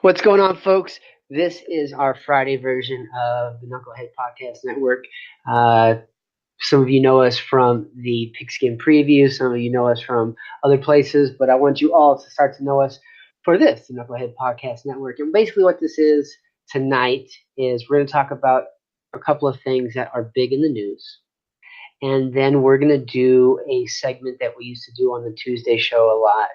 What's going on, folks? This is our Friday version of the Knucklehead Podcast Network. Uh, some of you know us from the Pigskin Preview. Some of you know us from other places, but I want you all to start to know us for this, the Knucklehead Podcast Network. And basically what this is tonight is we're going to talk about a couple of things that are big in the news. And then we're going to do a segment that we used to do on the Tuesday show a lot.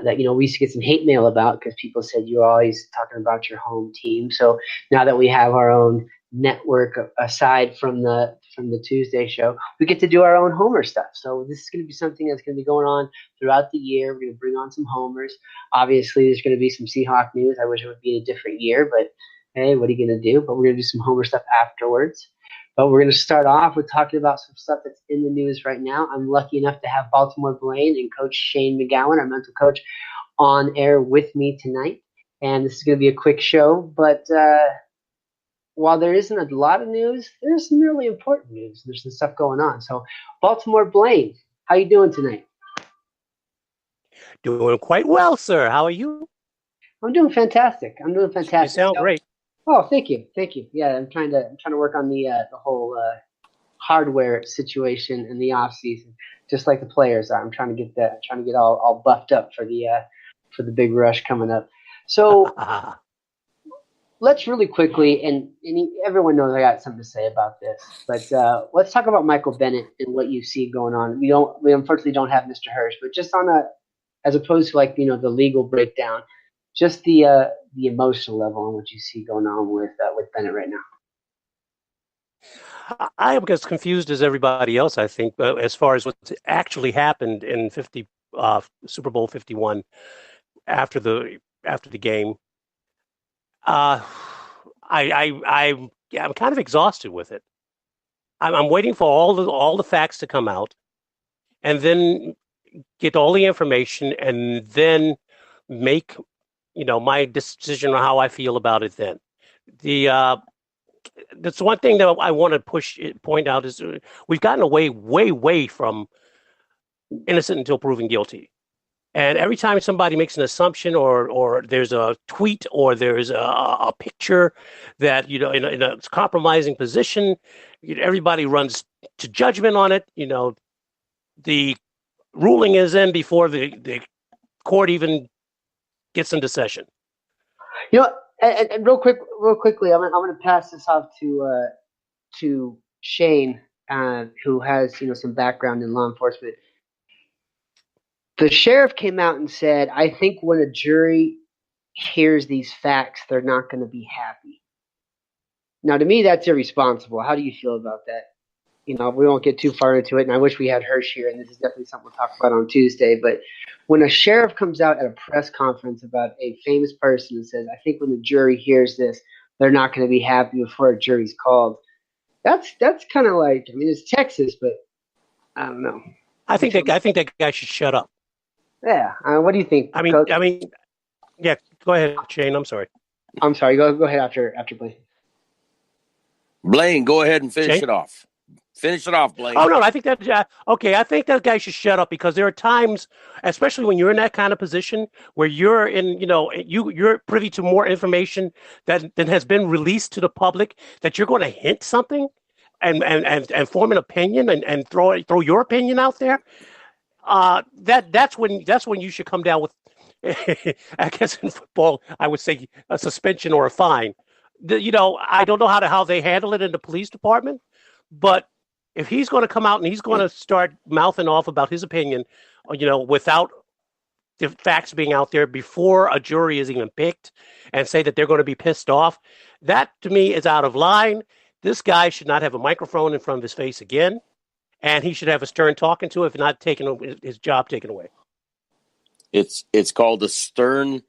That we used to get some hate mail about because people said you're always talking about your home team. So now that we have our own network aside from the Tuesday show, we get to do our own homer stuff. So this is going to be something that's going to be going on throughout the year. We're going to bring on some homers. Obviously, there's going to be some Seahawk news. I wish it would be a different year, but hey, what are you going to do? But we're going to do some homer stuff afterwards. But we're going to start off with talking about some stuff that's in the news right now. I'm lucky enough to have Baltimore Blaine and Coach Shane McGowan, our mental coach, on air with me tonight. And this is going to be a quick show. But while there isn't a lot of news, there's some really important news. There's some stuff going on. So, Baltimore Blaine, how you doing tonight? Doing quite well, sir. How are you? I'm doing fantastic. You sound great. Oh, thank you. Yeah, I'm trying to work on the whole hardware situation in the off season, just like the players are. I'm trying to get all buffed up for the big rush coming up. So let's really quickly, and everyone knows I got something to say about this, but let's talk about Michael Bennett and what you see going on. We unfortunately don't have Mr. Hirsch, but just as opposed to the legal breakdown, just the emotional level on what you see going on with Bennett right now. I am as confused as everybody else, I think, as far as what's actually happened in Super Bowl 51 after the game. I'm kind of exhausted with it. I'm waiting for all the facts to come out, and then get all the information, and then make my decision on how I feel about it. Then that's one thing that I want to point out is we've gotten away way from innocent until proven guilty. And every time somebody makes an assumption or there's a tweet or there's a picture that, in a compromising position, everybody runs to judgment on it. The ruling is in before the court even gets into session. And real quickly, I'm going to pass this off to Shane, who has some background in law enforcement. The sheriff came out and said, "I think when a jury hears these facts, they're not going to be happy." Now, to me, that's irresponsible. How do you feel about that? We won't get too far into it, and I wish we had Hirsch here, and this is definitely something we'll talk about on Tuesday. But when a sheriff comes out at a press conference about a famous person and says, "I think when the jury hears this, they're not going to be happy before a jury's called," that's kind of like, it's Texas, but I don't know. I think that guy should shut up. Yeah. What do you think? Yeah. Go ahead, Shane. I'm sorry. Go ahead after Blaine. Blaine, go ahead and finish Shane? it off. Finish it off, Blaine. Oh no, I think that okay. I think that guy should shut up because there are times, especially when you're in that kind of position, where you're in, you're privy to more information than has been released to the public, that you're going to hint something, and form an opinion and throw your opinion out there. That's when you should come down with, I guess in football, I would say a suspension or a fine. I don't know how they handle it in the police department, but if he's going to come out and he's going to start mouthing off about his opinion, without the facts being out there before a jury is even picked, and say that they're going to be pissed off, that to me is out of line. This guy should not have a microphone in front of his face again, and he should have a stern talking to, if not taking his job taken away. It's called a stern.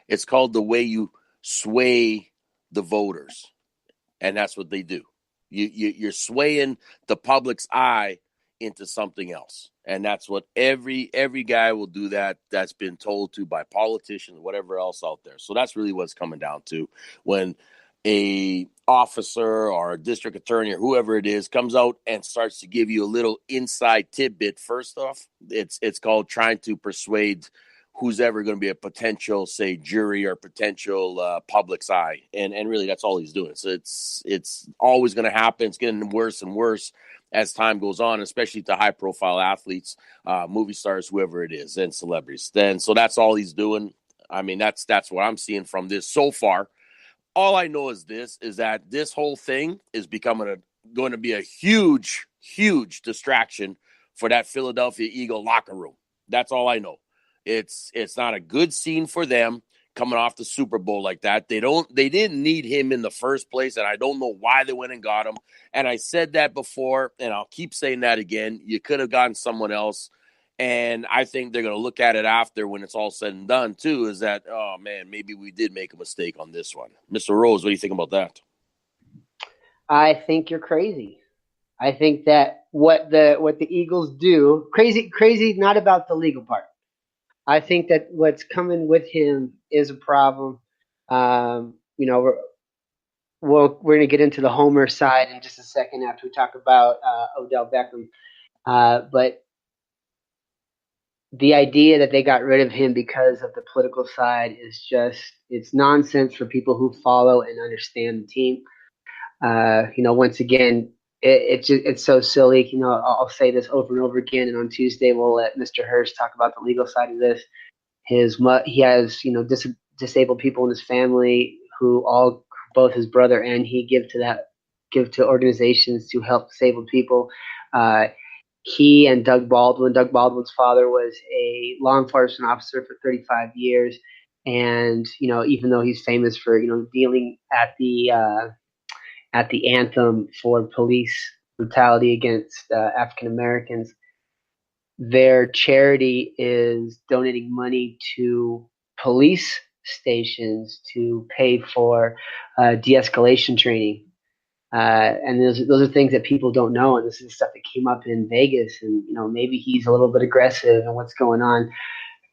It's called the way you sway the voters, and that's what they do. You're swaying the public's eye into something else, and that's what every guy will do. That's been told to by politicians, whatever else out there. So that's really what's coming down to when a officer or a district attorney or whoever it is comes out and starts to give you a little inside tidbit. First off, it's called trying to persuade who's ever going to be a potential, say, jury or potential public's eye. And really, that's all he's doing. So it's always going to happen. It's getting worse and worse as time goes on, especially to high-profile athletes, movie stars, whoever it is, and celebrities. So that's all he's doing. I mean, that's what I'm seeing from this so far. All I know is that this whole thing is going to be a huge, huge distraction for that Philadelphia Eagle locker room. That's all I know. It's not a good scene for them coming off the Super Bowl like that. They didn't need him in the first place, and I don't know why they went and got him. And I said that before, and I'll keep saying that again. You could have gotten someone else. And I think they're going to look at it after when it's all said and done, too, is that, oh, man, maybe we did make a mistake on this one. Mr. Rose, what do you think about that? I think you're crazy. I think that what the Eagles do, crazy, not about the legal part. I think that what's coming with him is a problem. We're going to get into the Homer side in just a second after we talk about Odell Beckham. But the idea that they got rid of him because of the political side is it's nonsense for people who follow and understand the team. Once again, it's so silly. I'll say this over and over again, and on Tuesday we'll let Mr. Hurst talk about the legal side of this. He has disabled people in his family who both his brother and he give to organizations to help disabled people. He and Doug Baldwin's father was a law enforcement officer for 35 years, and even though he's famous for dealing at the anthem for police brutality against African Americans, their charity is donating money to police stations to pay for de-escalation training. And those are things that people don't know, and this is stuff that came up in Vegas, and maybe he's a little bit aggressive and what's going on.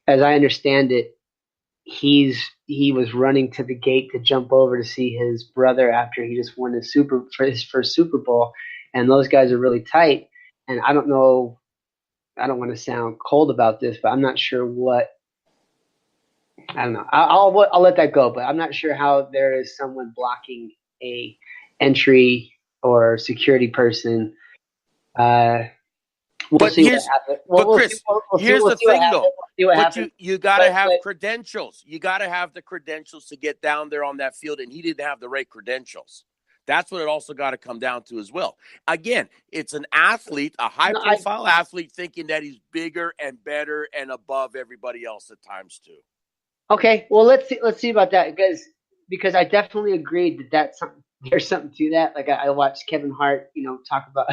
As I understand it, he was running to the gate to jump over to see his brother after he just won his first Super Bowl, and those guys are really tight. And I don't know, I don't want to sound cold about this, but I'm not sure what. I don't know. I'll let that go, but I'm not sure how there is someone blocking a entry or security person. But here's the thing, though. But you got to have credentials. You got to have the credentials to get down there on that field, and he didn't have the right credentials. That's what it also got to come down to as well. Again, it's an athlete, a high-profile athlete, thinking that he's bigger and better and above everybody else at times too. Okay, well let's see about that because I definitely agreed that there's something to that. Like I watched Kevin Hart, talk about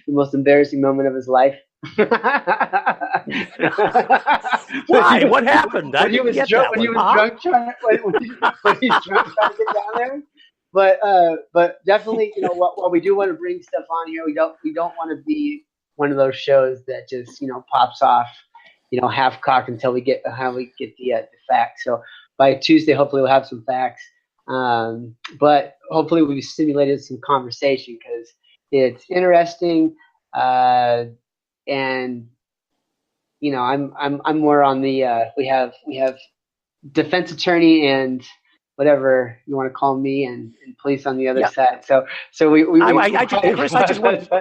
the most embarrassing moment of his life. Why? What happened? When he was drunk trying to get down there. But definitely, what we do want to bring stuff on here. We don't want to be one of those shows that just pops off, half cocked until we get the facts. So by Tuesday, hopefully we'll have some facts. But hopefully we've stimulated some conversation because it's interesting. And I'm more on the we have defense attorney and whatever you want to call me and police on the other side. So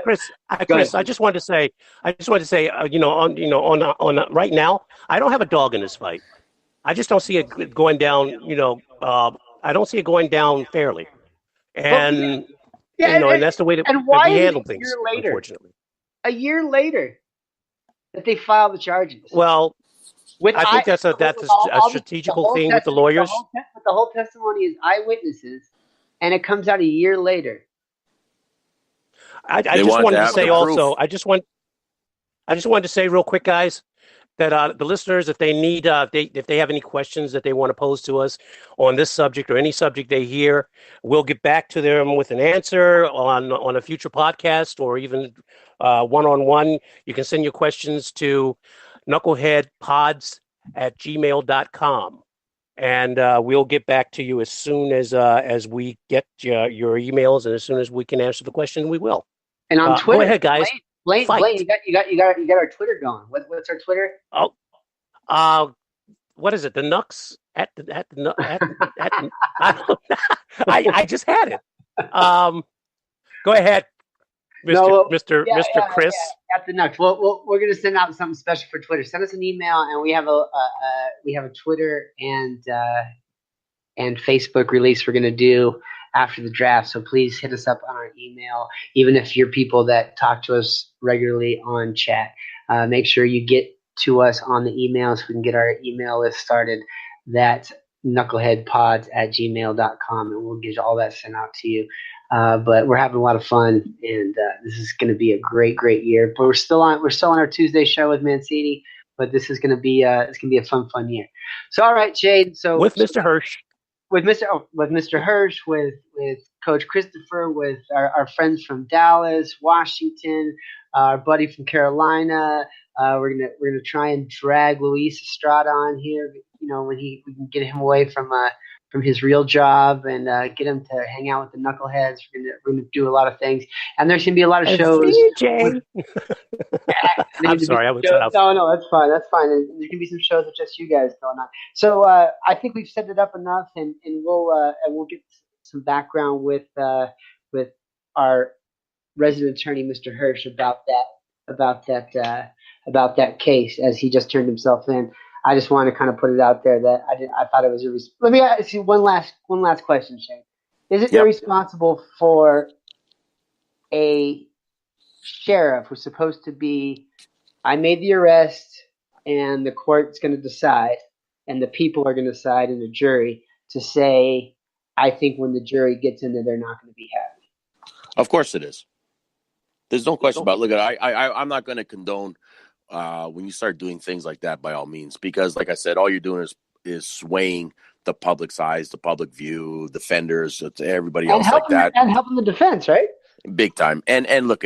Chris, I just wanted to say, on right now, I don't have a dog in this fight. I just don't see it going down. I don't see it going down fairly, and and that's the way that we handle things. Unfortunately, a year later that they filed the charges. Well, I think that's a strategical thing with the lawyers. The whole testimony is eyewitnesses, and it comes out a year later. I just wanted to say real quick, guys, that the listeners, if they need, if they have any questions that they want to pose to us on this subject or any subject they hear, we'll get back to them with an answer on a future podcast or even one-on-one. You can send your questions to knuckleheadpods@gmail.com. And we'll get back to you as soon as we get your emails, and as soon as we can answer the question, we will. And on Twitter, go ahead, guys. Blaine, you got our Twitter going. What's our Twitter? what is it? The Knucks I don't I just had it. Go ahead, Mr. Chris. At the Knucks. Well, we're gonna send out something special for Twitter. Send us an email, and we have a Twitter and Facebook release we're gonna do after the draft. So please hit us up on our email, even if you're people that talk to us regularly on chat. Make sure you get to us on the email so we can get our email list started. That's knuckleheadpods@gmail.com, and we'll get all that sent out to you. But we're having a lot of fun, and this is going to be a great year. But we're still on our Tuesday show with Mancini, but this is going to be a fun year. So all right, Shade. So with Mr. Hirsch. With Mr. Hirsch, with Coach Christopher, with our friends from Dallas, Washington, our buddy from Carolina. We're gonna try and drag Luis Estrada on here. You know, when we can get him away from his real job and get him to hang out with the knuckleheads. We're gonna do a lot of things, and there's gonna be a lot of shows. Jay. I'm sorry, I was tough. No, that's fine. That's fine. And there's gonna be some shows with just you guys going on. So I think we've set it up enough, and we'll get some background with our resident attorney, Mr. Hirsch, about that case as he just turned himself in. I just want to kind of put it out there that I thought it was let me ask you one last question, Shane. Is it irresponsible for a sheriff who's supposed to be, I made the arrest and the court's going to decide and the people are going to decide in the jury, to say, I think when the jury gets in there, they're not going to be happy? Of course it is. There's no question about it. Look, I'm not going to condone when you start doing things like that, by all means, because like I said, all you're doing is swaying the public's eyes, the public view, defenders, everybody else like that. And helping the defense, right? Big time. And look,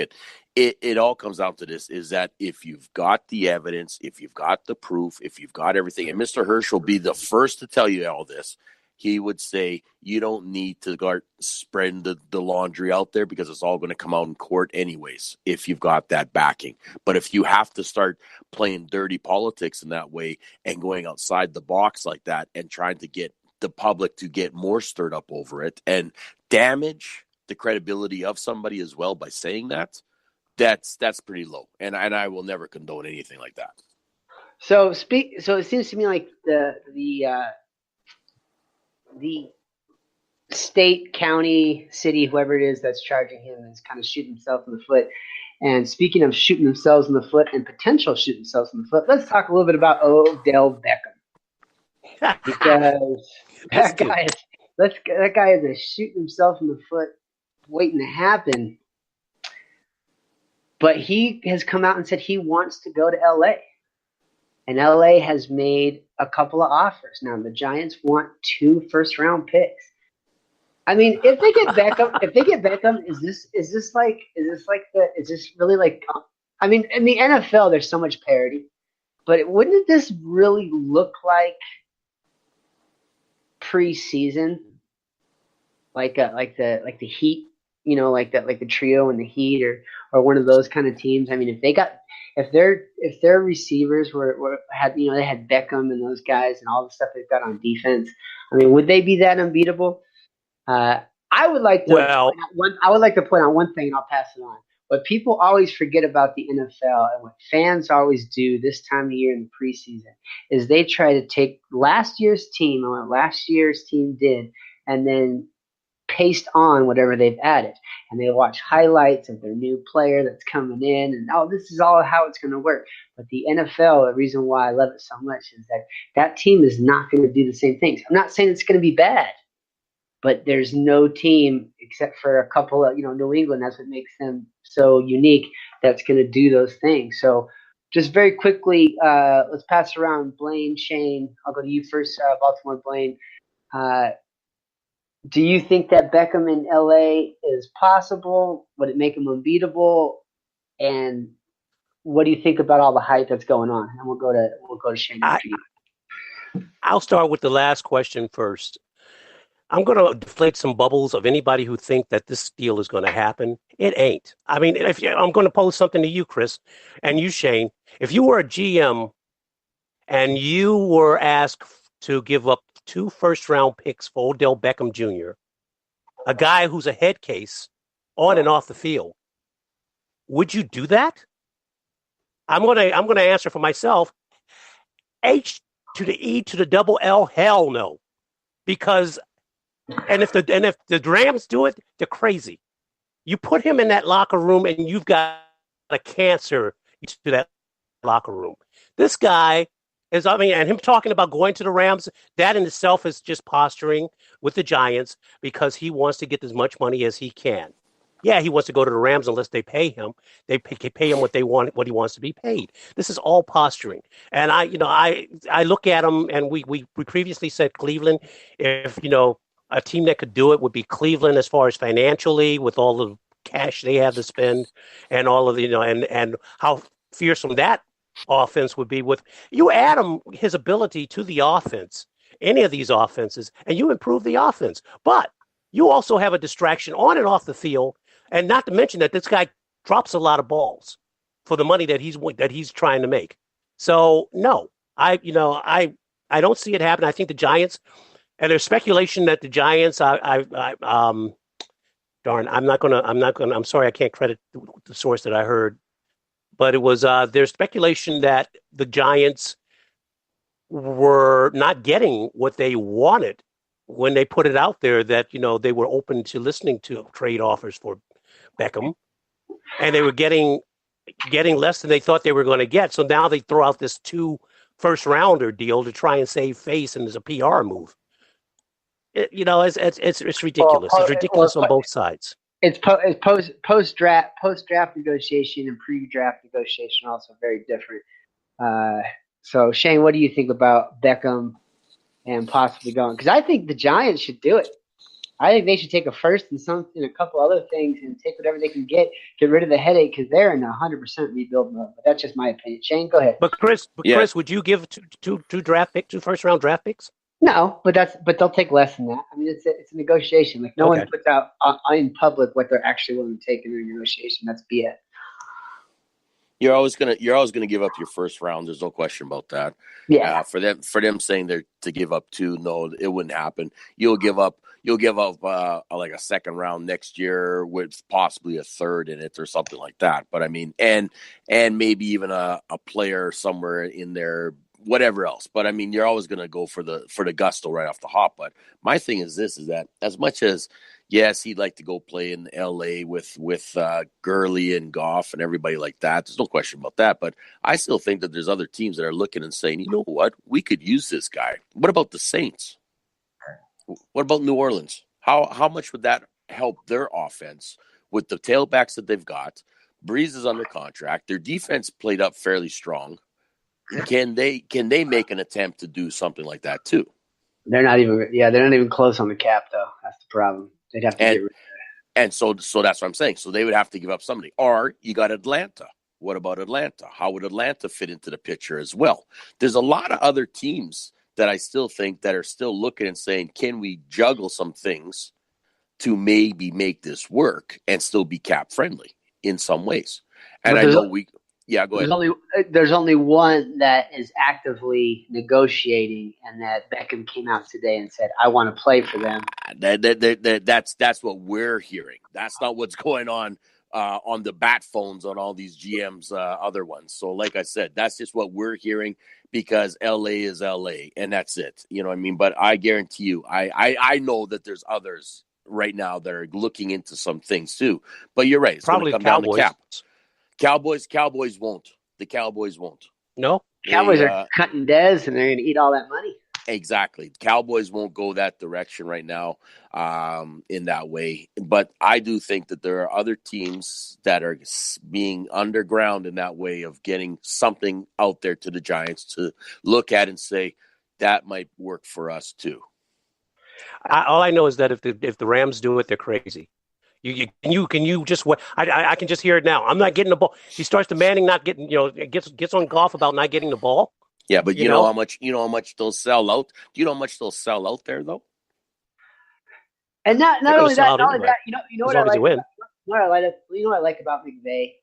it all comes down to this, is that if you've got the evidence, if you've got the proof, if you've got everything, and Mr. Hirsch will be the first to tell you all this, he would say you don't need to start spreading the laundry out there because it's all going to come out in court anyways if you've got that backing. But if you have to start playing dirty politics in that way and going outside the box like that and trying to get the public to get more stirred up over it and damage the credibility of somebody as well by saying that's pretty low. And I will never condone anything like that. So it seems to me like the state, county, city, whoever it is that's charging him is kind of shooting himself in the foot. And speaking of shooting themselves in the foot and potential shooting themselves in the foot, let's talk a little bit about Odell Beckham. Because that guy is a shooting himself in the foot waiting to happen. But he has come out and said he wants to go to LA. And LA has made a couple of offers. Now the Giants want 2 first-round picks. I mean, if they get Beckham, is this really like? I mean, in the NFL, there's so much parity, but wouldn't this really look like preseason, like the Heat, you know, like the trio and the Heat, or one of those kind of teams? I mean, if their receivers they had Beckham and those guys and all the stuff they've got on defense, I mean, would they be that unbeatable? I would like to point out one thing, and I'll pass it on. What people always forget about the NFL and what fans always do this time of year in the preseason is they try to take last year's team and what last year's team did and then paste on whatever they've added. And they watch highlights of their new player that's coming in and, this is all how it's going to work. But the NFL, the reason why I love it so much is that team is not going to do the same things. I'm not saying it's going to be bad, but there's no team except for a couple of, New England. That's what makes them so unique. That's going to do those things. So just very quickly, let's pass around Blaine, Shane. I'll go to you first, Baltimore, Blaine. Do you think that Beckham in LA is possible? Would it make him unbeatable? And what do you think about all the hype that's going on? And we'll go to Shane. I'll start with the last question first. I'm going to deflate some bubbles of anybody who think that this deal is going to happen. It ain't. I mean, I'm going to pose something to you, Chris, and you, Shane. If you were a GM and you were asked to give up 2 first-round picks for Odell Beckham Jr., a guy who's a head case on and off the field, would you do that? I'm gonna answer for myself. H to the E to the double L, hell no. Because if the Rams do it, they're crazy. You put him in that locker room and you've got a cancer to that locker room. This guy is, I mean, and him talking about going to the Rams, that in itself is just posturing with the Giants because he wants to get as much money as he can. Yeah, he wants to go to the Rams unless they pay him. They pay him what they want, what he wants to be paid. This is all posturing. And I look at him, and we previously said Cleveland. If a team that could do it would be Cleveland as far as financially, with all the cash they have to spend, and all of and how fearsome that offense would be. With you add him his ability to the offense, any of these offenses, and you improve the offense. But you also have a distraction on and off the field. And not to mention that this guy drops a lot of balls for the money that he's trying to make. So no, I don't see it happen. I think the Giants, and there's speculation that the Giants, I'm sorry, I can't credit the source that I heard, but it was there's speculation that the Giants were not getting what they wanted when they put it out there that they were open to listening to trade offers for Beckham, and they were getting less than they thought they were going to get. So now they throw out this 2 first-rounder deal to try and save face, and as a PR move. It's ridiculous. It's ridiculous on both sides. It's post draft negotiation and pre-draft negotiation also very different. So Shane, what do you think about Beckham and possibly going? Because I think the Giants should do it. I think they should take a first and a couple other things and take whatever they can get rid of the headache because they're in 100% rebuild mode. But that's just my opinion. Shane, go ahead. But Chris, would you give two first-round draft picks? No, but they'll take less than that. I mean, it's a negotiation. Like no one puts out in public what they're actually willing to take in their negotiation. That's BS. You're always gonna give up your first round. There's no question about that. Yeah. For them saying they're to give up 2, no, it wouldn't happen. You'll give up like a second round next year with possibly a third in it or something like that. But I mean, and maybe even a player somewhere in there, whatever else. But I mean, you're always gonna go for the gusto right off the hop. But my thing is that as much as yes, he'd like to go play in L.A. with Gurley and Goff and everybody like that. There's no question about that. But I still think that there's other teams that are looking and saying, you know what, we could use this guy. What about the Saints? What about New Orleans? How much would that help their offense with the tailbacks that they've got? Breeze is under contract. Their defense played up fairly strong. Can they make an attempt to do something like that too? They're not even close on the cap though. That's the problem. They'd have to get rid of that. And so that's what I'm saying. So they would have to give up somebody. Or you got Atlanta. What about Atlanta? How would Atlanta fit into the picture as well? There's a lot of other teams that I still think that are still looking and saying, can we juggle some things to maybe make this work and still be cap friendly in some ways? And I know go ahead. There's only one that is actively negotiating, and that Beckham came out today and said, "I want to play for them." That's what we're hearing. That's not what's going on the bat phones on all these GMs, other ones. So, like I said, that's just what we're hearing because LA is LA, and that's it. You know what I mean? But I guarantee you, I know that there's others right now that are looking into some things too. But you're right. It's probably come Cowboys. Down to cap. Cowboys won't. The Cowboys won't. No? Cowboys are cutting Dez, and they're going to eat all that money. Exactly. Cowboys won't go that direction right now in that way. But I do think that there are other teams that are being underground in that way of getting something out there to the Giants to look at and say, that might work for us too. All I know is that if the Rams do it, they're crazy. Can you just what I can just hear it now. I'm not getting the ball. He starts demanding not getting, gets on Goff about not getting the ball. Yeah, but you know how much they'll sell out. Do you know how much they'll sell out there though? And not only that, you know what I like about McVay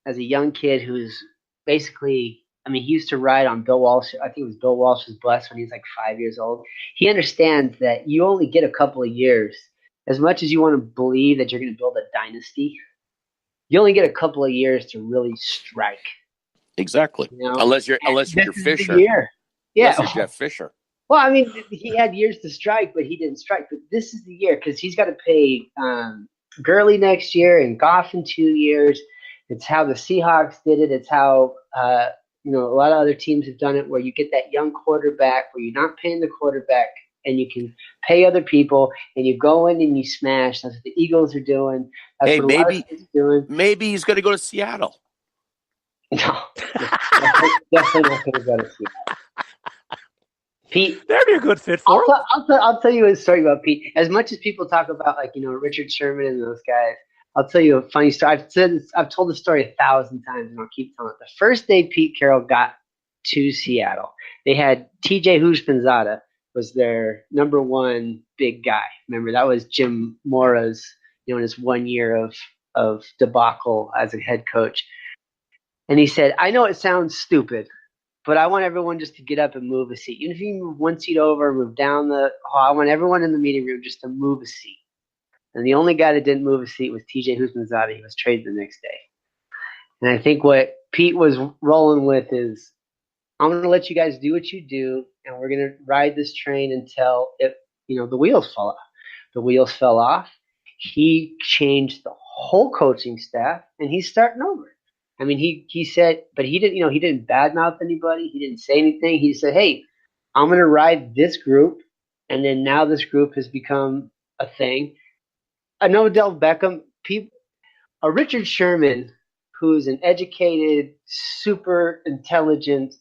as a young kid who's basically I mean, he used to ride on Bill Walsh. I think it was Bill Walsh's bus when he was like 5 years old. He understands that you only get a couple of years. As much as you want to believe that you're going to build a dynasty, you only get a couple of years to really strike. Exactly. You know? Unless you're This Jeff is Fisher. the year. Yeah. Unless you're Jeff Fisher. Well, I mean, he had years to strike, but he didn't strike. But this is the year because he's got to pay Gurley next year and Goff in 2 years. It's how the Seahawks did it. It's how a lot of other teams have done it, where you get that young quarterback, where you're not paying the quarterback, and you can pay other people, and you go in and you smash. That's what the Eagles are doing. That's what a lot of teams are doing. Maybe he's going to go to Seattle. No, definitely not going to go to Seattle. Pete, that'd be a good fit for him. I'll tell you a story about Pete. As much as people talk about Richard Sherman and those guys, I'll tell you a funny story. I've told the story 1,000 times, and I'll keep telling it. The first day Pete Carroll got to Seattle, they had T.J. Houshmandzadeh was their number one big guy. Remember, that was Jim Mora's, in his 1 year of debacle as a head coach. And he said, "I know it sounds stupid, but I want everyone just to get up and move a seat. Even if you move one seat over, move down the hall, I want everyone in the meeting room just to move a seat." And the only guy that didn't move a seat was T.J. Houshmandzadeh. He was traded the next day. And I think what Pete was rolling with is, I'm going to let you guys do what you do, and we're going to ride this train until the wheels fall off. The wheels fell off. He changed the whole coaching staff, and he's starting over. I mean, he said, but he didn't badmouth anybody. He didn't say anything. He said, "Hey, I'm going to ride this group," and then now this group has become a thing. An Odell Beckham, a Richard Sherman, who's an educated, super intelligent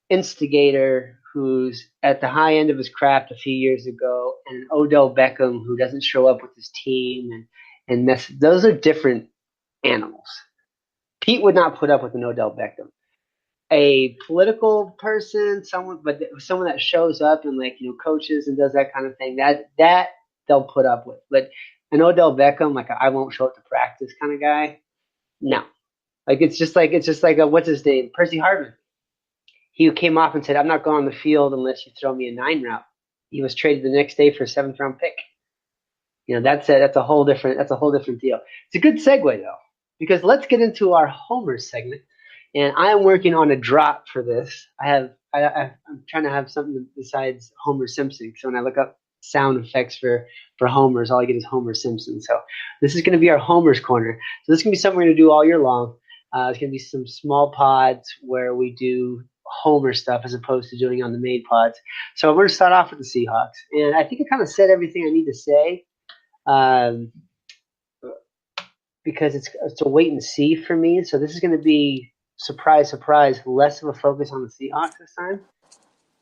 instigator, who's at the high end of his craft a few years ago, and an Odell Beckham who doesn't show up with his team and those are different animals. Pete would not put up with an Odell Beckham. A political person, someone that shows up and coaches and does that kind of thing, that they'll put up with. But an Odell Beckham, I won't show up to practice kind of guy, no. It's just like what's his name, Percy Harvin. He came off and said, "I'm not going on the field unless you throw me a 9 route." He was traded the next day for a 7th round pick. That's a whole different deal. It's a good segue though, because let's get into our Homer segment. And I am working on a drop for this. I'm trying to have something besides Homer Simpson. So when I look up sound effects for Homers, all I get is Homer Simpson. So this is going to be our Homer's Corner. So this is going to be something we're going to do all year long. It's going to be some small pods where we do Homer stuff as opposed to doing on the main pods. So we're going to start off with the Seahawks. And I think I kind of said everything I need to say. Because it's a wait and see for me. So this is going to be, surprise, less of a focus on the Seahawks this time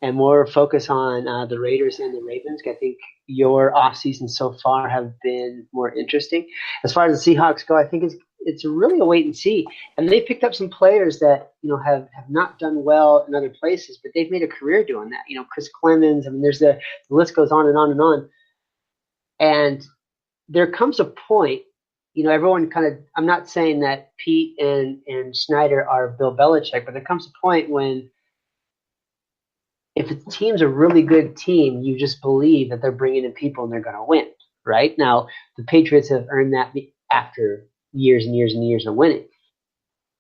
and more focus on the Raiders and the Ravens. I think your offseason so far have been more interesting. As far as the Seahawks go, I think it's really a wait and see. And they picked up some players that have not done well in other places, but they've made a career doing that. Chris Clemens. I mean, there's the list goes on and on and on. And there comes a point. Everyone kind of, I'm not saying that Pete and Schneider are Bill Belichick, but there comes a point when if a team's a really good team, you just believe that they're bringing in people and they're going to win, right? Now, the Patriots have earned that after years and years and years of winning.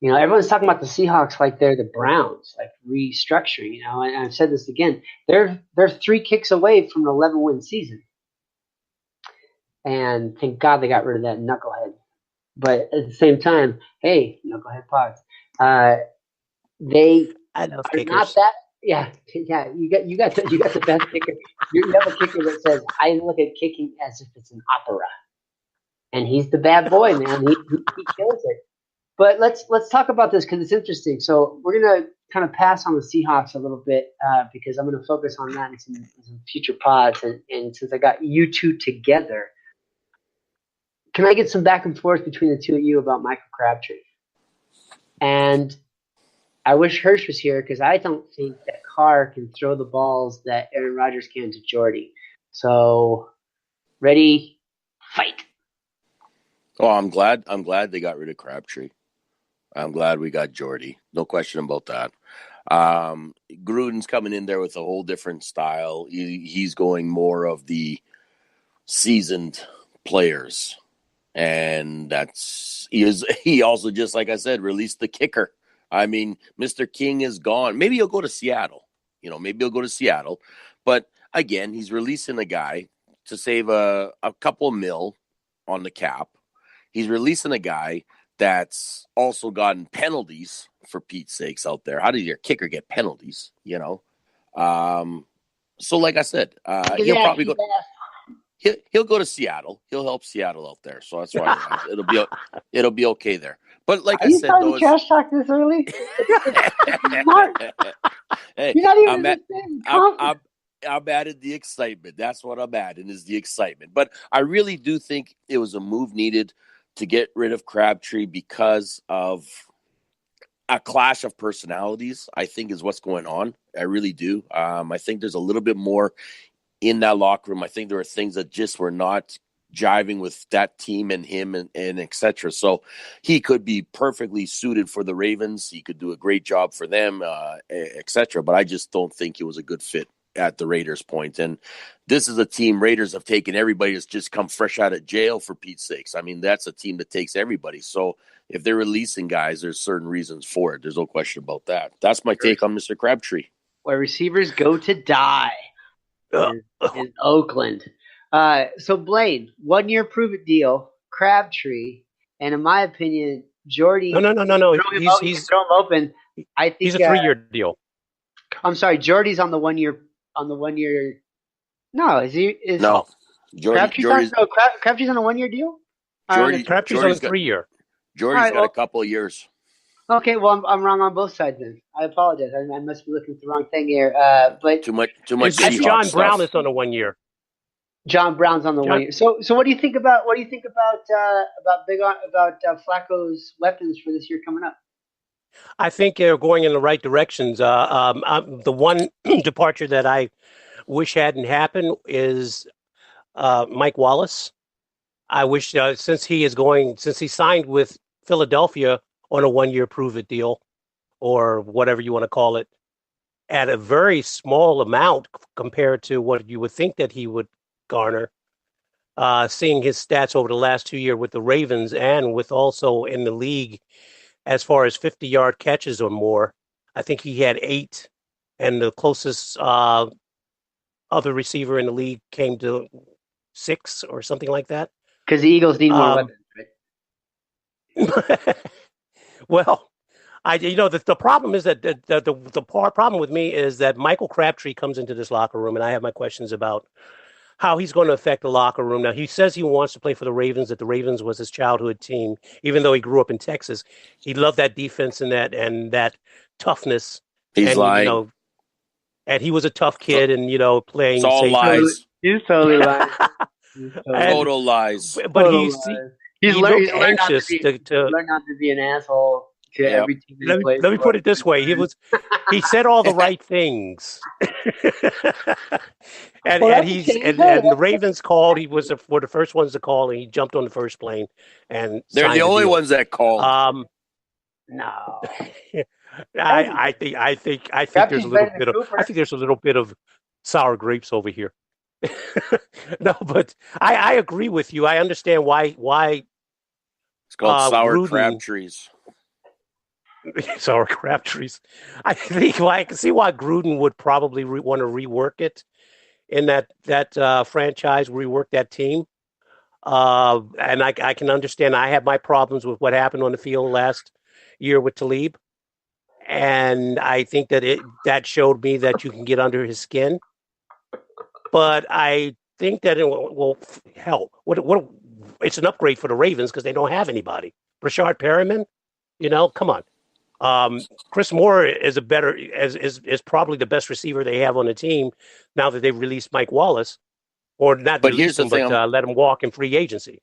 Everyone's talking about the Seahawks like they're the Browns, like restructuring, and I've said this again. They're 3 kicks away from an 11-win season. And thank God they got rid of that knucklehead. But at the same time, hey, knucklehead pods. They I love are kickers. not that. Yeah. You got the best kicker. You have a kicker that says, "I look at kicking as if it's an opera," and he's the bad boy, man. He kills it. But let's talk about this because it's interesting. So we're gonna kind of pass on the Seahawks a little bit because I'm gonna focus on that in some future pods. And since I got you two together. Can I get some back and forth between the two of you about Michael Crabtree? And I wish Hirsch was here because I don't think that Carr can throw the balls that Aaron Rodgers can to Jordy. So, ready, fight. Oh, I'm glad they got rid of Crabtree. I'm glad we got Jordy. No question about that. Gruden's coming in there with a whole different style. He's going more of the seasoned players. And he also, just like I said, released the kicker. I mean, Mr. King is gone. Maybe he'll go to Seattle. But again, he's releasing a guy to save a couple mil on the cap. He's releasing a guy that's also gotten penalties, for Pete's sakes, out there. How did your kicker get penalties? So like I said, he'll probably go. He'll go to Seattle. He'll help Seattle out there. So that's why it'll be okay there. But like I said, though, trash talk this early. Hey, you're not even I'm adding the excitement. That's what I'm adding, is the excitement. But I really do think it was a move needed to get rid of Crabtree because of a clash of personalities, I think, is what's going on. I really do. I think there's a little bit more in that locker room. I think there are things that just were not jiving with that team and him and et cetera. So he could be perfectly suited for the Ravens. He could do a great job for them, et cetera. But I just don't think he was a good fit at the Raiders point. And this is a team, Raiders have taken everybody that's just come fresh out of jail, for Pete's sakes. I mean, that's a team that takes everybody. So if they're releasing guys, there's certain reasons for it. There's no question about that. That's my take on Mr. Crabtree. Where receivers go to die in Oakland. So Blaine, 1 year prove it deal, Crabtree, and in my opinion, Jordy. No. He's throw him open. I think he's a 3-year deal. I'm sorry, Jordy's on the 1 year. No, is he? No, Crabtree's on a 1 year deal. Crabtree's on a 3-year. Jordy's got a couple of years. Okay, well, I'm wrong on both sides then. I apologize. I must be looking at the wrong thing here. But too much. That's John Brown is on a 1 year. John Brown's on the 1 year. So what do you think about Flacco's weapons for this year coming up? I think they're going in the right directions. The one departure that I wish hadn't happened is Mike Wallace. I wish since he signed with Philadelphia on a 1 year prove it deal, or whatever you want to call it, at a very small amount compared to what you would think that he would garner. Seeing his stats over the last 2 years with the Ravens and with also in the league as far as 50-yard catches or more, I think he had 8, and the closest other receiver in the league came to 6 or something like that. Because the Eagles need more weapons, right? Well, the problem is that the problem with me is that Michael Crabtree comes into this locker room, and I have my questions about how he's going to affect the locker room. Now, he says he wants to play for the Ravens, that the Ravens was his childhood team, even though he grew up in Texas. He loved that defense and that toughness. He's lying. And he was a tough kid, and playing. It's all lies. He's totally lying. Total lies. But he's anxious to learn not to be an asshole to every team. Let me put it this way: he said all the right things, and the Ravens called. He was one of the first ones to call, and he jumped on the first plane. And they're the only ones that called. No, I think there's a little bit of sour grapes over here. No, but I agree with you. I understand why. It's called sour crab trees. Sour crab trees. I think I can see why Gruden would probably want to rework it in that franchise, rework that team. And I can understand. I have my problems with what happened on the field last year with Talib, and I think that showed me that you can get under his skin. But I think that what it's an upgrade for the Ravens because they don't have anybody. Rashard Perriman, come on. Chris Moore is is probably the best receiver they have on the team now that they've released Mike Wallace, or not released him, but let him walk in free agency.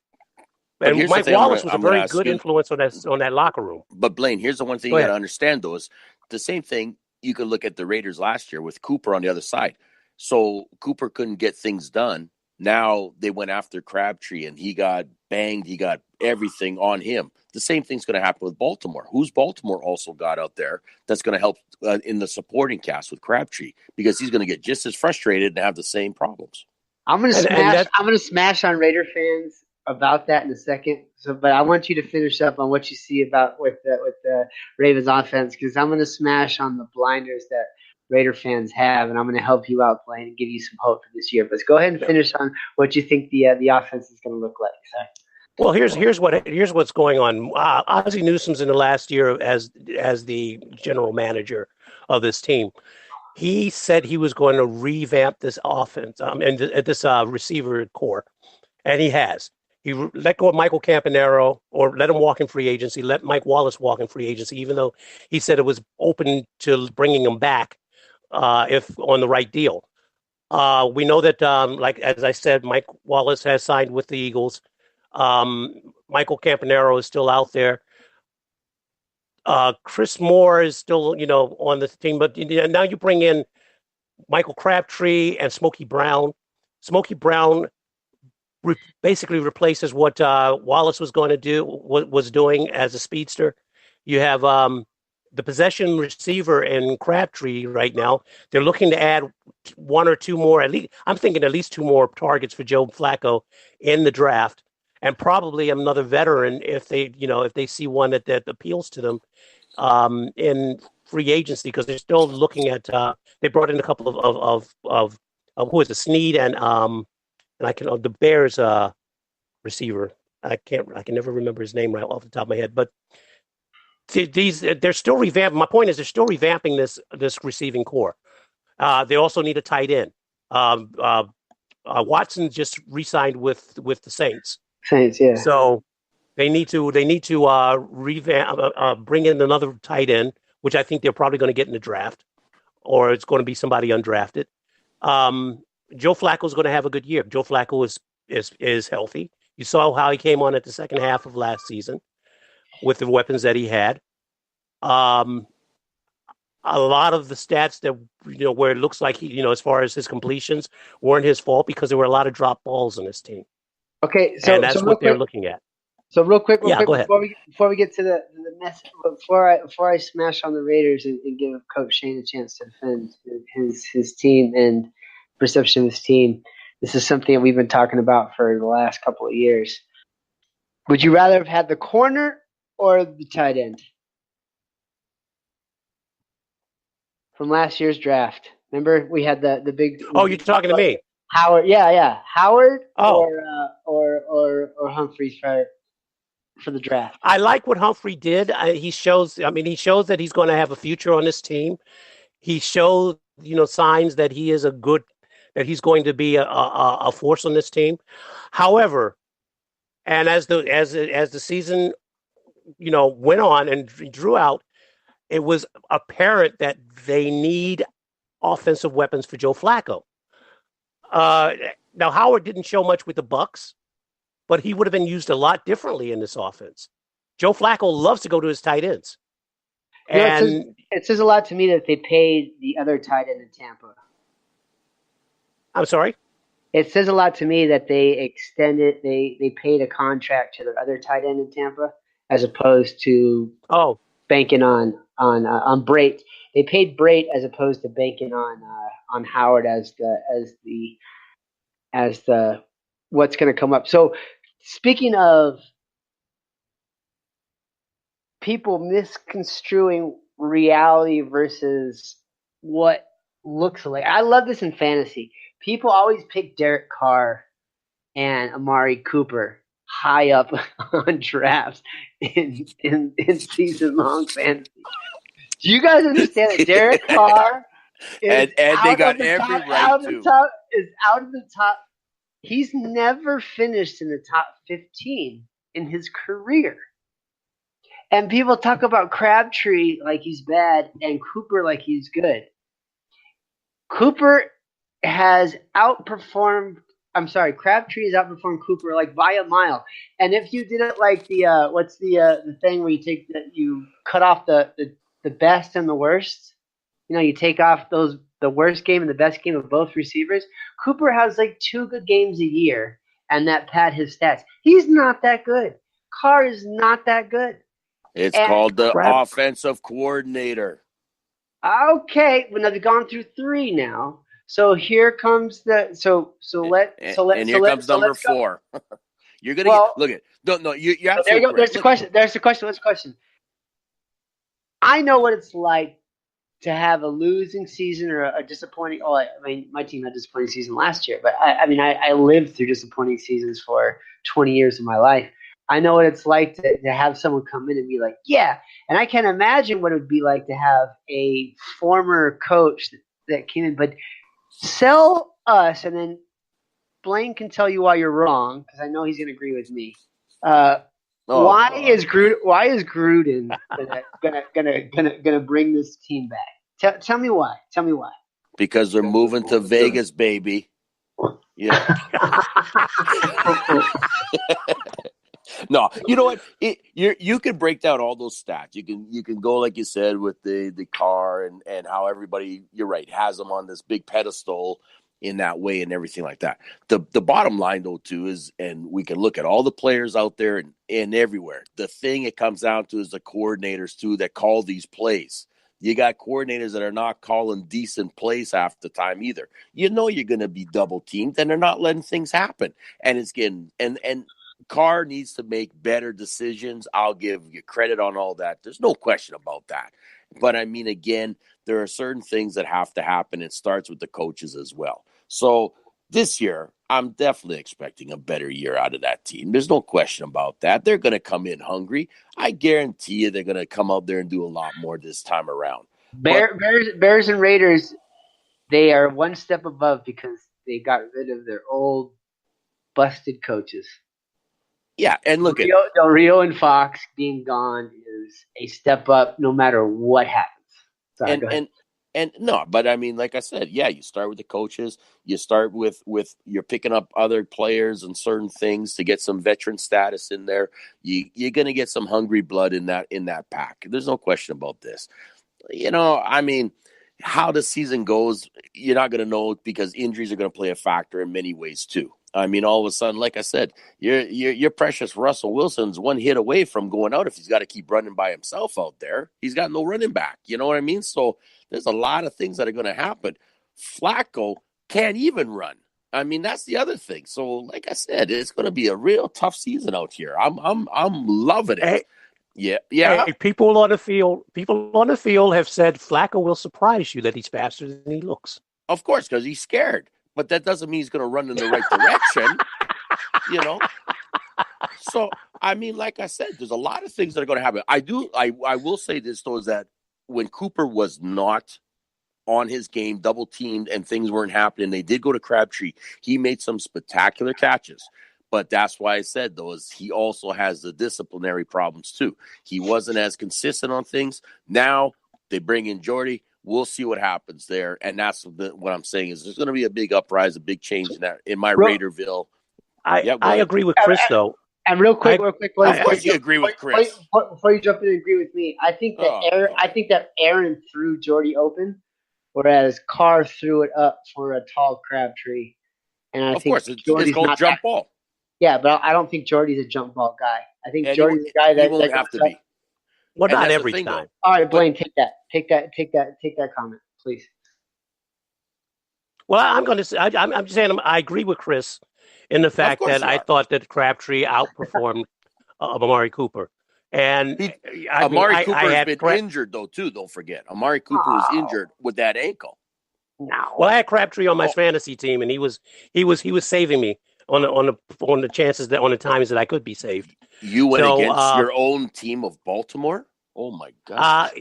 And Mike Wallace was a very good influence on that locker room. But Blaine, here's the one thing you got to understand, though, is the same thing. You could look at the Raiders last year with Cooper on the other side. So Cooper couldn't get things done Now they went after Crabtree, and he got banged. He got everything on him. The same thing's going to happen with Baltimore. Who's Baltimore also got out there that's going to help in the supporting cast with Crabtree, because he's going to get just as frustrated and have the same problems. I'm gonna smash on Raider fans about that in a second. So, but I want you to finish up on what you see about with the Ravens offense, because I'm gonna smash on the blinders that Raider fans have, and I'm gonna help you out, Blaine, and give you some hope for this year. But go ahead and finish on what you think the offense is gonna look like. Sorry. Well, here's what's going on. Ozzie Newsome's in the last year as the general manager of this team. He said he was going to revamp this offense and this receiver core, and he has. He let go of Michael Campanaro, or let him walk in free agency. Let Mike Wallace walk in free agency, even though he said it was open to bringing him back if on the right deal. We know that, like as I said, Mike Wallace has signed with the Eagles. Michael Campanaro is still out there. Chris Moore is still, on the team, but now you bring in Michael Crabtree and Smokey Brown. Smokey Brown basically replaces what Wallace was going to do, was doing as a speedster. You have the possession receiver in Crabtree right now. They're looking to add one or two more. At least I'm thinking at least two more targets for Joe Flacco in the draft, and probably another veteran if they see one that appeals to them in free agency, because they're still looking at. They brought in a couple of who is it, Snead and I can the Bears receiver. I can never remember his name right off the top of my head, but they're still revamping. My point is they're still revamping this receiving core. They also need a tight end. Watson just re-signed with the Saints. Saints, yeah. So they need to revamp, bring in another tight end, which I think they're probably going to get in the draft, or it's going to be somebody undrafted. Joe Flacco is going to have a good year. Joe Flacco is healthy. You saw how he came on at the second half of last season with the weapons that he had. A lot of the stats that where it looks like he, as far as his completions, weren't his fault, because there were a lot of drop balls in his team. Okay, so and that's what they're looking at. So real quick, go ahead. Before we get to the mess, before I smash on the Raiders and give Coach Shane a chance to defend his team and perception of his team, this is something that we've been talking about for the last couple of years. Would you rather have had the corner or the tight end from last year's draft? Remember, we had the big. Oh, you're talking to me, Howard? Yeah, Howard. Oh. or Humphreys for the draft. I like what Humphrey did. He shows that he's going to have a future on this team. He showed, signs that he is that he's going to be a force on this team. However, and as the season, went on and drew out, it was apparent that they need offensive weapons for Joe Flacco. Now Howard didn't show much with the Bucs, but he would have been used a lot differently in this offense. Joe Flacco loves to go to his tight ends. And it says a lot to me that they paid the other tight end in Tampa. I'm sorry? It says a lot to me that they paid a contract to their other tight end in Tampa as opposed to banking on Brate. They paid Brate as opposed to banking on Howard as the what's going to come up. So speaking of people misconstruing reality versus what looks like, I love this in fantasy. People always pick Derek Carr and Amari Cooper high up on drafts in season-long fantasy. Do you guys understand that Derek Carr is and they got every right to. Is out of the top. He's never finished in the top 15 in his career. And people talk about Crabtree like he's bad and Cooper like he's good. Crabtree has outperformed Cooper like by a mile. And if you did it like the what's the thing where you cut off the best and the worst? You take off those the worst game and the best game of both receivers, Cooper has like 2 good games a year, and that pad his stats. He's not that good. Carr is not that good. It's And, called the offensive coordinator. okay, well, now they've gone through 3 now. So here comes the here comes number 4. You're gonna look at no. You're absolutely there you go. correct. There's the question. There's the question. What's the question? I know what it's like to have a losing season or a disappointing. Oh, I mean, my team had a disappointing season last year, but I lived through disappointing seasons for 20 years of my life. I know what it's like to have someone come in and be like, yeah. And I can imagine what it would be like to have a former coach that came in. But sell us, and then Blaine can tell you why you're wrong, because I know he's going to agree with me. Why is Gruden gonna bring this team back? Tell me why. Tell me why. Because they're moving to Vegas, baby. Yeah. No, you know what? You can break down all those stats. You can go like you said with the car and how everybody, you're right, has them on this big pedestal in that way and everything like that. The bottom line though too is, and we can look at all the players out there and everywhere. The thing it comes down to is the coordinators too that call these plays. You got coordinators that are not calling decent plays half the time either. You know you're going to be double teamed, and they're not letting things happen. And it's getting and Carr needs to make better decisions. I'll give you credit on all that. There's no question about that. But I mean, again, there are certain things that have to happen. It starts with the coaches as well. So this year, I'm definitely expecting a better year out of that team. There's no question about that. They're going to come in hungry. I guarantee you they're going to come out there and do a lot more this time around. Bears and Raiders, they are one step above because they got rid of their old busted coaches. Yeah, and look at Del Rio and Fox being gone is a step up no matter what happens. Sorry, go ahead. And no, but I mean, like I said, yeah, you start with the coaches. You start with you're picking up other players and certain things to get some veteran status in there. You're going to get some hungry blood in that pack. There's no question about this. You know, I mean, how the season goes, you're not going to know because injuries are going to play a factor in many ways too. I mean, all of a sudden, like I said, your precious Russell Wilson's one hit away from going out if he's got to keep running by himself out there. He's got no running back. You know what I mean? So there's a lot of things that are going to happen. Flacco can't even run. I mean, that's the other thing. So, like I said, it's going to be a real tough season out here. I'm loving it. Yeah. Hey, people on the field have said Flacco will surprise you that he's faster than he looks. Of course, because he's scared. But that doesn't mean he's going to run in the right direction, you know. So, I mean, like I said, there's a lot of things that are going to happen. I will say this, though, is that when Cooper was not on his game, double teamed, and things weren't happening, they did go to Crabtree. He made some spectacular catches. But that's why I said, though, is he also has the disciplinary problems, too. He wasn't as consistent on things. Now they bring in Jordy. We'll see what happens there. And that's what I'm saying is there's going to be a big uprise, a big change in my Raiderville. I agree with Chris, though. And real quick, of course you agree with Chris. Before you jump in and agree with me, I think that Aaron threw Jordy open, whereas Carr threw it up for a tall Crabtree. And I think it's called jump ball. Yeah, but I don't think Jordy's a jump ball guy. I think Jordy's a guy that won't have to be. Well, not every time. Though. All right, Blaine, take that comment, please. Well, I'm going to say I'm just saying I agree with Chris in the fact that I thought that Crabtree outperformed Amari Cooper. And Amari Cooper has been injured though too. Don't forget, Amari Cooper was injured with that ankle. No. Well, I had Crabtree on my fantasy team, and he was saving me on the chances that on the times that I could be saved. You went against your own team of Baltimore? Oh my God!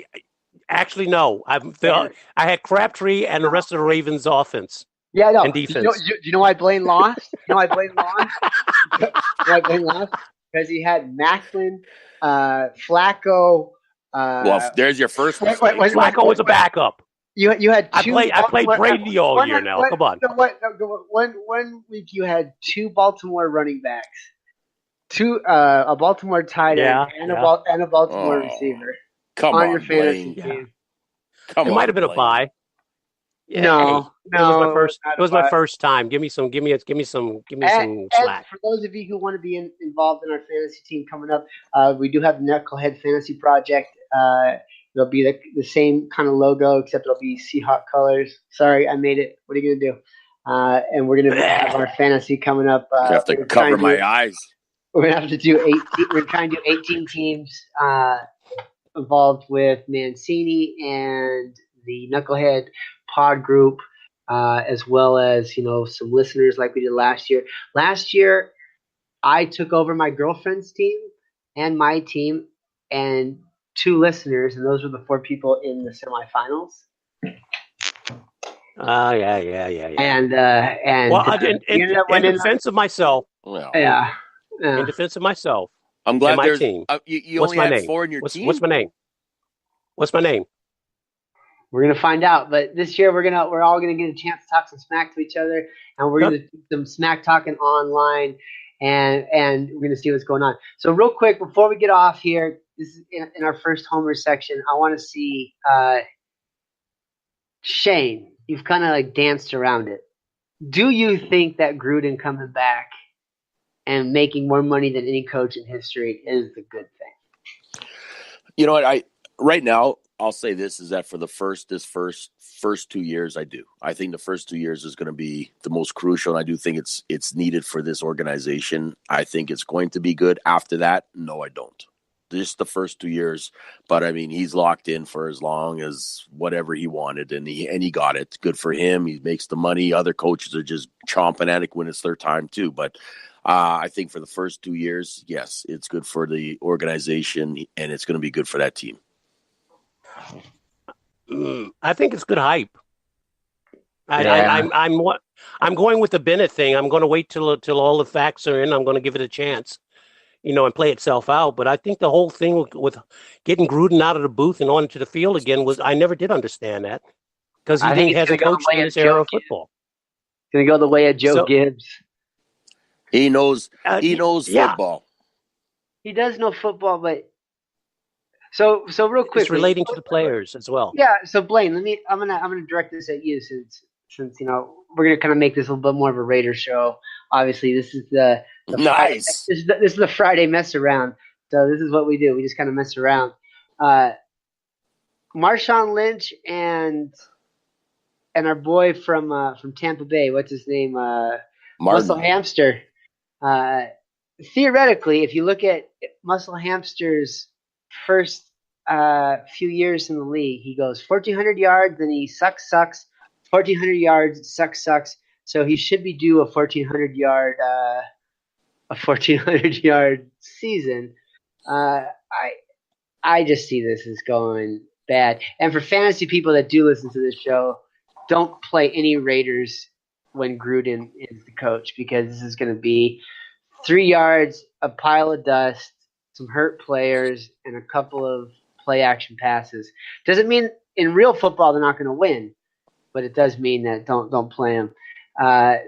Actually, no. I had Crabtree and the rest of the Ravens' offense. Yeah, no. And defense. Do you know why Blaine lost? Because he had Macklin, Flacco. Well, there's your first one. Flacco was a backup. You had two. I played Brady all year now. Come on. One week you had 2 Baltimore running backs, a Baltimore tight end, and a Baltimore receiver on your fantasy team. It might have been a bye. Hey, No, it was my no, first. not It was my about. first time. Give me some. Give me some And slack. for those of you who want to be involved in our fantasy team coming up, we do have the Knucklehead Fantasy Project. It'll be the same kind of logo, except it'll be Seahawk colors. Sorry, I made it. What are you going to do? And we're going to have our fantasy coming up. I have to We're cover trying to my eyes. we're going to have to do 18. We're trying to do 18 teams involved with Mancini and the Knucklehead Pod Group, as well as some listeners like we did last year. Last year, I took over my girlfriend's team and my team and two listeners, and those were the four people in the semifinals. Yeah. And Well, we ended up in winning. defense of myself, Well, Yeah. in defense of myself I'm and glad my there's team. you What's only my had name? 4 in your What's team. my name? What's my name? We're gonna find out, but this year we're all gonna get a chance to talk some smack to each other, and we're gonna do some smack talking online, and we're gonna see what's going on. So real quick before we get off here, this is in our first homer section. I want to see Shane. You've kind of like danced around it. Do you think that Gruden coming back and making more money than any coach in history is a good thing? You know what? Right now I'll say this is that for the first 2 years, I do. I think the first 2 years is going to be the most crucial, and I do think it's needed for this organization. I think it's going to be good. After that, no, I don't. Just the first 2 years, but I mean, he's locked in for as long as whatever he wanted, and he got it. Good for him. He makes the money. Other coaches are just chomping at it when it's their time too. But I think for the first 2 years, yes, it's good for the organization, and it's going to be good for that team. I think it's good hype. I'm going with the Bennett thing. I'm going to wait till all the facts are in. I'm going to give it a chance, and play itself out. But I think the whole thing with getting Gruden out of the booth and onto the field again I never did understand that because he hasn't coached in this era of football. It's going to go the way of Joe Gibbs. He knows football. He does know football, but so real quick, it's relating to the players as well. Yeah. So Blaine, I'm gonna direct this at you since we're gonna kind of make this a little bit more of a Raider show. Obviously, this is the nice. Friday, this is the Friday mess around. So this is what we do. We just kind of mess around. Marshawn Lynch and our boy from Tampa Bay, what's his name? Muscle Hamster. Theoretically, if you look at Muscle Hamster's first few years in the league, he goes 1,400 yards, then he sucks, 1,400 yards, sucks. So he should be due a 1,400 yard season. I just see this as going bad. And for fantasy people that do listen to this show, don't play any Raiders when Gruden is the coach, because this is going to be 3 yards, a pile of dust, some hurt players, and a couple of play action passes. Doesn't mean in real football they're not going to win, but it does mean that don't play them.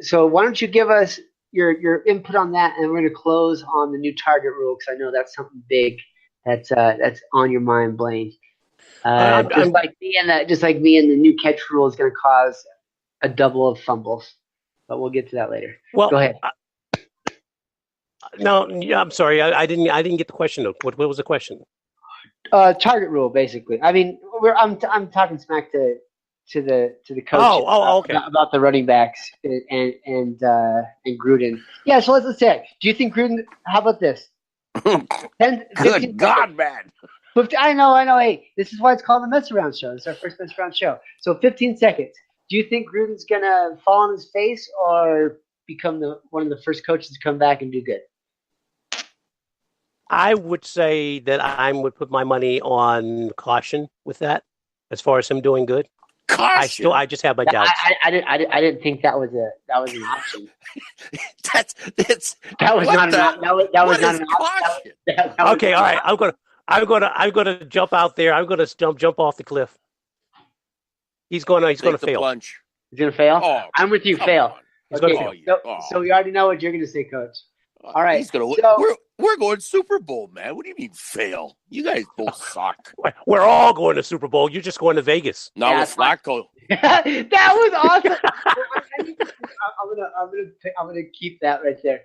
So why don't you give us your input on that, and we're going to close on the new target rule, because I know that's something big that's on your mind, Blaine. Just like me and the new catch rule is going to cause a double of fumbles, but we'll get to that later. Well, go ahead. No, I'm sorry, I didn't get the question. What was the question? Target rule, basically. I mean, I'm talking smack to the coach. Okay. About the running backs and Gruden. Yeah, so let's say, do you think Gruden? How about this? Good God, man. I know. Hey, this is why it's called the mess around show. This is our first mess around show. So 15 seconds. Do you think Gruden's gonna fall on his face or become one of the first coaches to come back and do good? I would say that I would put my money on caution with that, as far as him doing good. Caution. I just have my doubts. I didn't think that was an option. that was not an option. Okay, all right. I'm gonna jump out there. I'm gonna jump off the cliff. He's gonna fail. Plunge. He's gonna fail. Oh, I'm with you. Fail. He's gonna fail. So we already know what you're gonna say, Coach. All right. He's gonna. We're going Super Bowl, man. What do you mean fail? You guys both suck. We're all going to Super Bowl. You're just going to Vegas. Not with Flacco. That was awesome. I'm gonna keep that right there.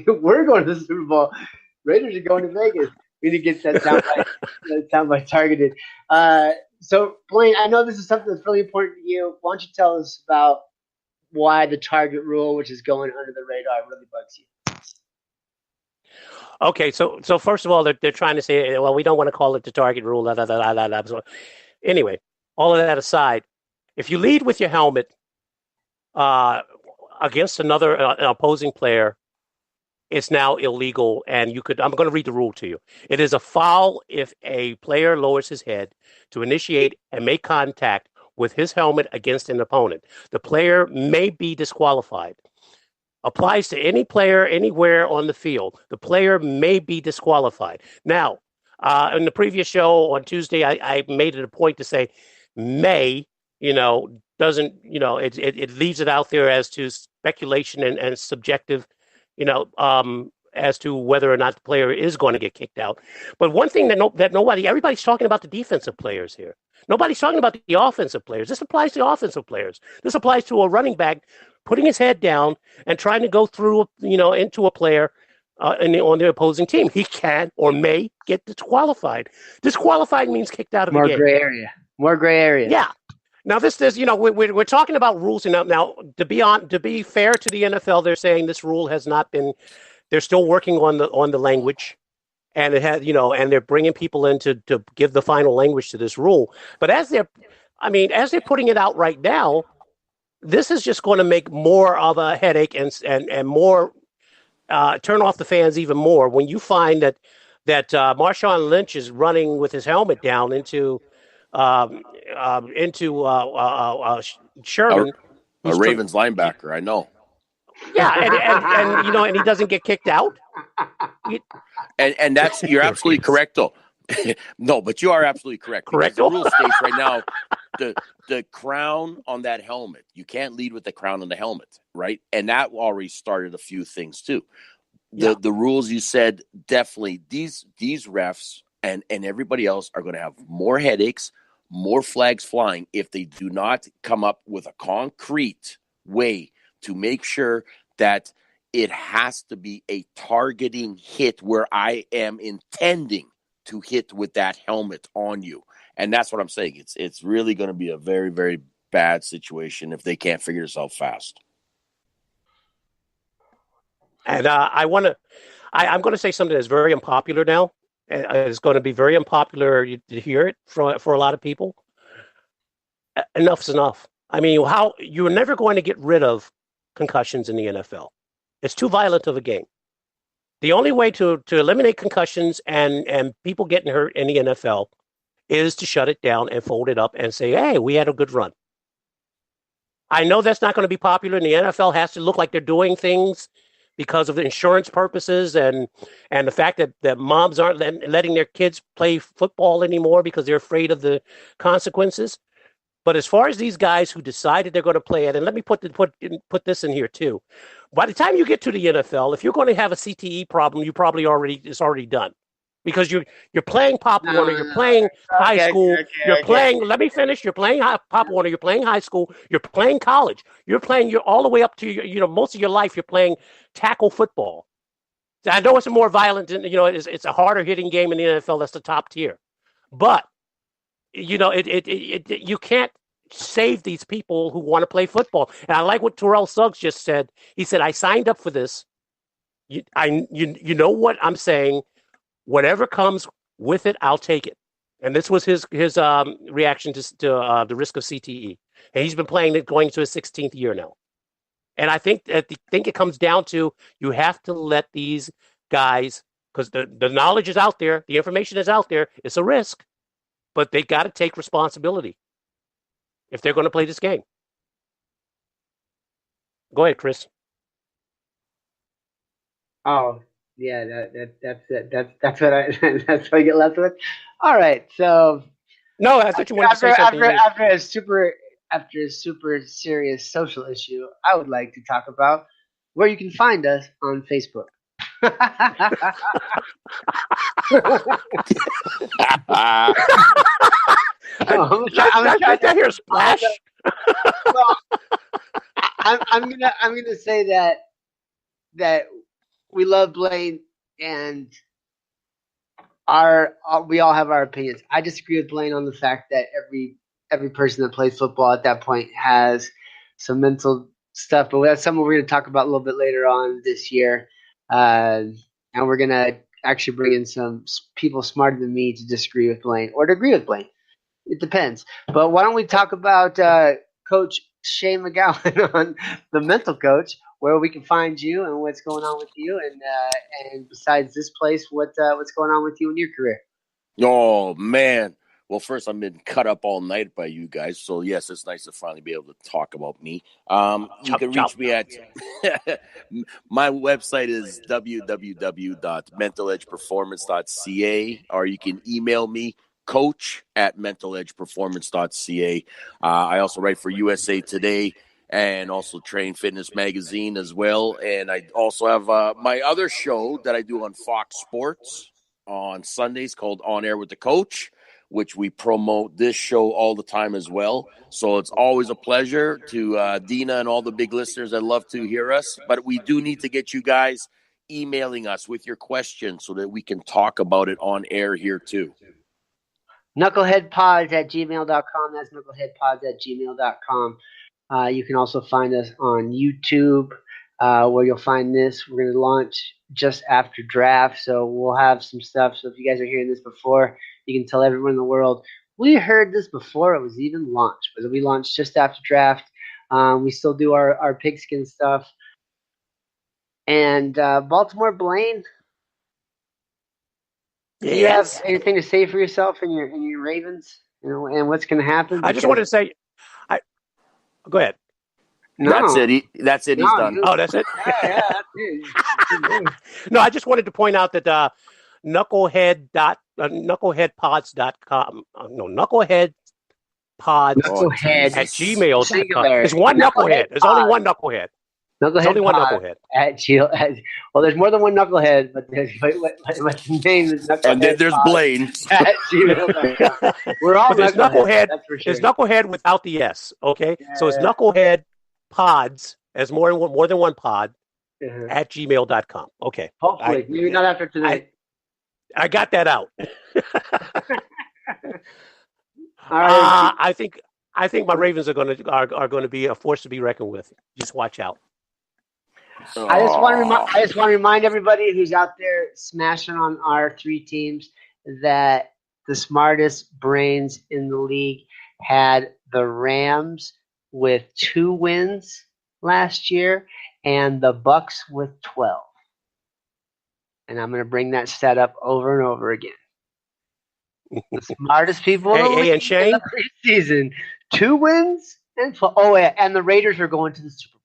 We're going to the Super Bowl. Raiders are going to Vegas. We need to get that soundbite targeted. So, Blaine, I know this is something that's really important to you. Why don't you tell us about why the target rule, which is going under the radar, really bugs you? Okay, so first of all, they're trying to say, well, we don't want to call it the target rule. So anyway, all of that aside, if you lead with your helmet against an opposing player, it's now illegal, and I'm going to read the rule to you. It is a foul if a player lowers his head to initiate and make contact with his helmet against an opponent. The player may be disqualified. Applies to any player anywhere on the field. The player may be disqualified. Now, in the previous show on Tuesday, I made it a point to say may, doesn't, it leaves it out there as to speculation and subjective, as to whether or not the player is going to get kicked out. But one thing everybody's talking about the defensive players here. Nobody's talking about the offensive players. This applies to offensive players. This applies to a running back putting his head down and trying to go through, into a player on the opposing team. He can or may get disqualified. Disqualified means kicked out of the game. More gray area. Yeah. Now this is, we're talking about rules. Now to be fair to the NFL, they're saying this rule has not been. They're still working on the language, and it has, and they're bringing people in to give the final language to this rule. But as they're putting it out right now, this is just going to make more of a headache and more turn off the fans even more when you find that Marshawn Lynch is running with his helmet down into Sherman, a Ravens linebacker. I know. Yeah, and he doesn't get kicked out. And that's you're absolutely correct though. No, but you are absolutely correct. Correct. The rule states right now the crown on that helmet. You can't lead with the crown on the helmet, right? And that already started a few things too. The rules you said, definitely these refs and everybody else are going to have more headaches, more flags flying if they do not come up with a concrete way to make sure that it has to be a targeting hit where I am intending to hit with that helmet on you. And that's what I'm saying. It's really going to be a very, very bad situation if they can't figure this out fast. And I'm going to say something that's very unpopular now. It's going to be very unpopular to hear it for a lot of people. Enough's enough. I mean, you're never going to get rid of concussions in the NFL. It's too violent of a game. The only way to eliminate concussions and people getting hurt in the NFL is to shut it down and fold it up and say, hey, we had a good run. I know that's not going to be popular, and the NFL has to look like they're doing things because of the insurance purposes and the fact that moms aren't letting their kids play football anymore because they're afraid of the consequences. But as far as these guys who decided they're going to play it, and let me put this in here too. By the time you get to the NFL, if you're going to have a CTE problem, it's already done, because you're playing Pop Warner, you're playing high school, playing. Let me finish. You're playing Pop Warner, you're playing high school, you're playing college, you're all the way up to most of your life. You're playing tackle football. I know it's a more violent, it's a harder hitting game in the NFL. That's the top tier, but you can't save these people who want to play football. And I like what Terrell Suggs just said. He said, I signed up for this. You know what I'm saying? Whatever comes with it, I'll take it. And this was his reaction to the risk of CTE. And he's been playing it going to his 16th year now. And I think it comes down to you have to let these guys, because the knowledge is out there, the information is out there. It's a risk. But they got to take responsibility if they're going to play this game. Go ahead, Chris. Oh, yeah, that's it. That's what I that's what I get left with. All right, so no, I thought you wanted to say something. After a super serious social issue, I would like to talk about where you can find us on Facebook. I'm gonna try I hear a splash. Well, I'm gonna say that we love Blaine, and we all have our opinions. I disagree with Blaine on the fact that every person that plays football at that point has some mental stuff, but that's something we're going to talk about a little bit later on this year, and we're going to actually bring in some people smarter than me to disagree with Blaine or to agree with Blaine. It depends. But why don't we talk about Coach Shane McGowan on the mental coach, where we can find you and what's going on with you, and besides this place, what's going on with you in your career? Oh man. Well, first, I've been cut up all night by you guys, so yes, it's nice to finally be able to talk about me. You can reach me at my website is www.mentaledgeperformance.ca, or you can email me coach@mentaledgeperformance.ca. I also write for USA Today and also Train Fitness Magazine as well, and I also have my other show that I do on Fox Sports on Sundays called On Air with the Coach, which we promote this show all the time as well. So it's always a pleasure to Dina and all the big listeners that love to hear us. But we do need to get you guys emailing us with your questions so that we can talk about it on air here too. Knuckleheadpods@gmail.com. That's knuckleheadpods@gmail.com. You can also find us on YouTube, where you'll find this. We're going to launch just after draft, so we'll have some stuff. So if you guys are hearing this before, you can tell everyone in the world, we heard this before it was even launched, but we launched just after draft. We still do our pigskin stuff. And Baltimore, Blaine, do you have anything to say for yourself and your Ravens, and what's going to happen? I just wanted to say, go ahead. No. That's it. That's it. He's done. Oh, that's it? Yeah, that's it. No, I just wanted to point out that knuckleheadpods.com. Knuckleheadpods at gmail.com. There's one knucklehead. There's only one knucklehead. There's only one knucklehead. Well, there's more than one knucklehead, but what's the name is Knucklehead. And then there's Blaine. At gmail.com. We're all there's knucklehead. That's for sure. There's knucklehead without the S. Okay, yeah, so it's knucklehead pods as more than one pod at gmail.com. Okay. Hopefully, maybe not after tonight. I got that out. All right. I think my Ravens are going to be a force to be reckoned with. Just watch out. I just want to remind everybody who's out there smashing on our three teams that the smartest brains in the league had the Rams with 2 wins last year and the Bucks with 12. And I'm going to bring that stat up over and over again. The smartest people in the league and Shane? in the preseason, 2 wins and 12. Oh, yeah, and the Raiders are going to the Super Bowl.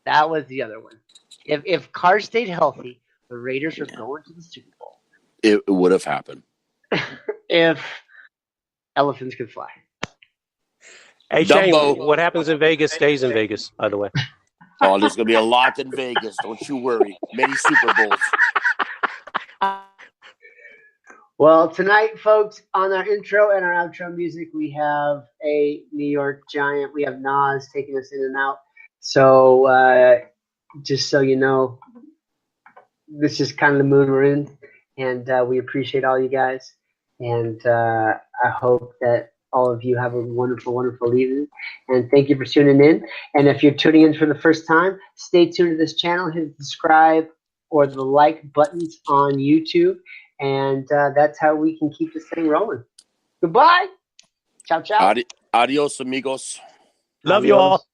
That was the other one. If Carr stayed healthy, the Raiders are going to the Super Bowl. It would have happened. If elephants could fly. Hey, Shane, what happens in Vegas stays in Vegas, by the way. Oh, there's going to be a lot in Vegas. Don't you worry. Many Super Bowls. Well, tonight, folks, on our intro and our outro music, we have a New York Giant. We have Nas taking us in and out. So, just so you know, this is kind of the mood we're in, and we appreciate all you guys. And I hope that all of you have a wonderful, wonderful evening. And thank you for tuning in. And if you're tuning in for the first time, stay tuned to this channel. Hit the subscribe or the like buttons on YouTube. And that's how we can keep this thing rolling. Goodbye. Ciao, ciao. Adios, amigos. Love you all.